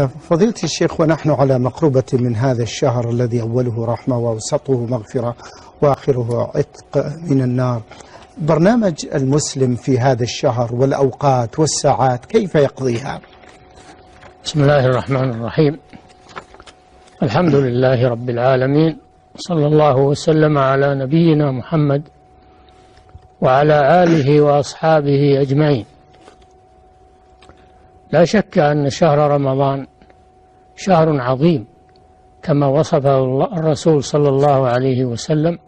فضيلة الشيخ، ونحن على مقربة من هذا الشهر الذي أوله رحمة ووسطه مغفرة وآخره عتق من النار، برنامج المسلم في هذا الشهر والأوقات والساعات كيف يقضيها؟ بسم الله الرحمن الرحيم. الحمد لله رب العالمين، صلى الله وسلم على نبينا محمد وعلى آله وأصحابه أجمعين. لا شك أن شهر رمضان شهر عظيم كما وصفه الرسول صلى الله عليه وسلم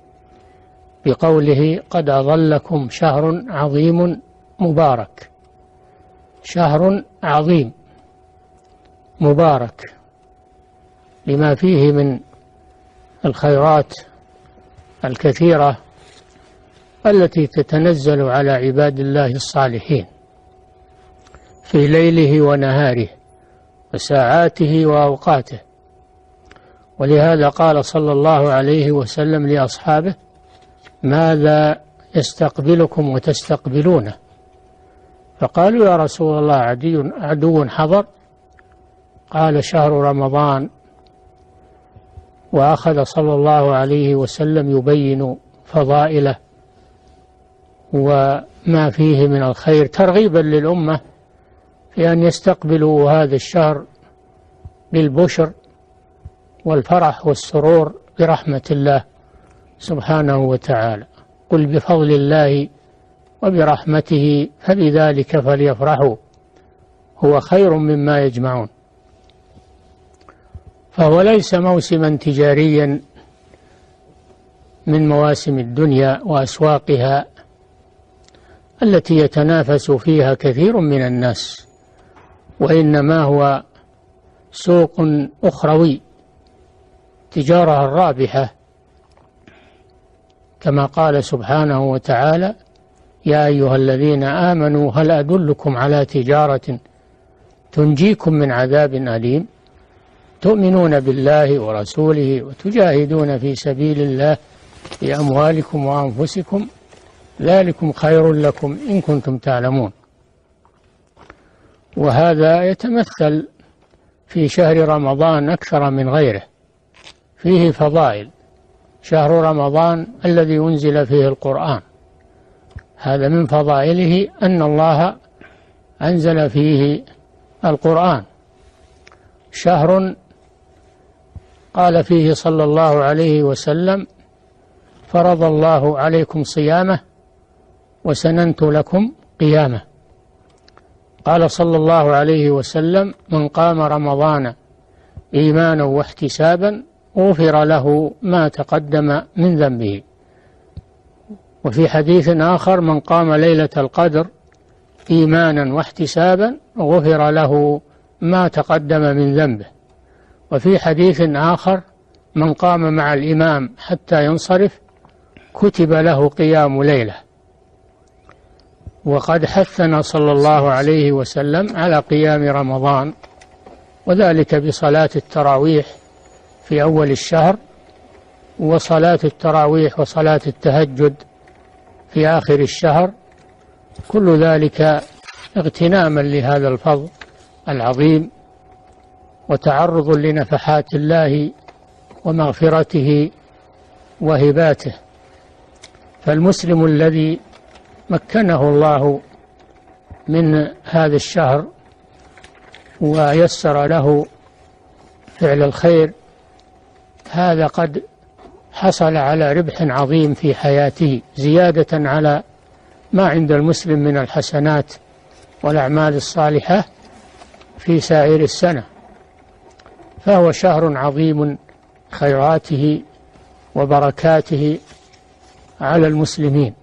بقوله: قد أظلكم شهر عظيم مبارك. شهر عظيم مبارك لما فيه من الخيرات الكثيرة التي تتنزل على عباد الله الصالحين في ليله ونهاره وساعاته وأوقاته. ولهذا قال صلى الله عليه وسلم لأصحابه: ماذا يستقبلكم وتستقبلونه؟ فقالوا: يا رسول الله عدو حضر. قال: شهر رمضان. وأخذ صلى الله عليه وسلم يبين فضائله وما فيه من الخير ترغيبا للأمة في أن يستقبلوا هذا الشهر بالبشر والفرح والسرور برحمة الله سبحانه وتعالى. قل بفضل الله وبرحمته فبذلك فليفرحوا هو خير مما يجمعون. فهو ليس موسما تجاريا من مواسم الدنيا وأسواقها التي يتنافس فيها كثير من الناس، وإنما هو سوق أخروي، تجارة الرابحة، كما قال سبحانه وتعالى: يا أيها الذين آمنوا هل أدلكم على تجارة تنجيكم من عذاب أليم تؤمنون بالله ورسوله وتجاهدون في سبيل الله بأموالكم وأنفسكم ذلكم خير لكم إن كنتم تعلمون. وهذا يتمثل في شهر رمضان أكثر من غيره، فيه فضائل. شهر رمضان الذي أنزل فيه القرآن، هذا من فضائله أن الله أنزل فيه القرآن. شهر قال فيه صلى الله عليه وسلم: فرض الله عليكم صيامه وسننت لكم قيامه. قال صلى الله عليه وسلم: من قام رمضان إيمانا واحتسابا غفر له ما تقدم من ذنبه. وفي حديث آخر: من قام ليلة القدر إيمانا واحتسابا غفر له ما تقدم من ذنبه. وفي حديث آخر: من قام مع الإمام حتى ينصرف كتب له قيام ليلة. وقد حثنا صلى الله عليه وسلم على قيام رمضان، وذلك بصلاة التراويح في أول الشهر، وصلاة التراويح وصلاة التهجد في آخر الشهر، كل ذلك اغتناما لهذا الفضل العظيم وتعرض لنفحات الله ومغفرته وهباته. فالمسلم الذي مكنه الله من هذا الشهر ويسر له فعل الخير، هذا قد حصل على ربح عظيم في حياته، زيادة على ما عند المسلم من الحسنات والأعمال الصالحة في سائر السنة. فهو شهر عظيم خيراته وبركاته على المسلمين.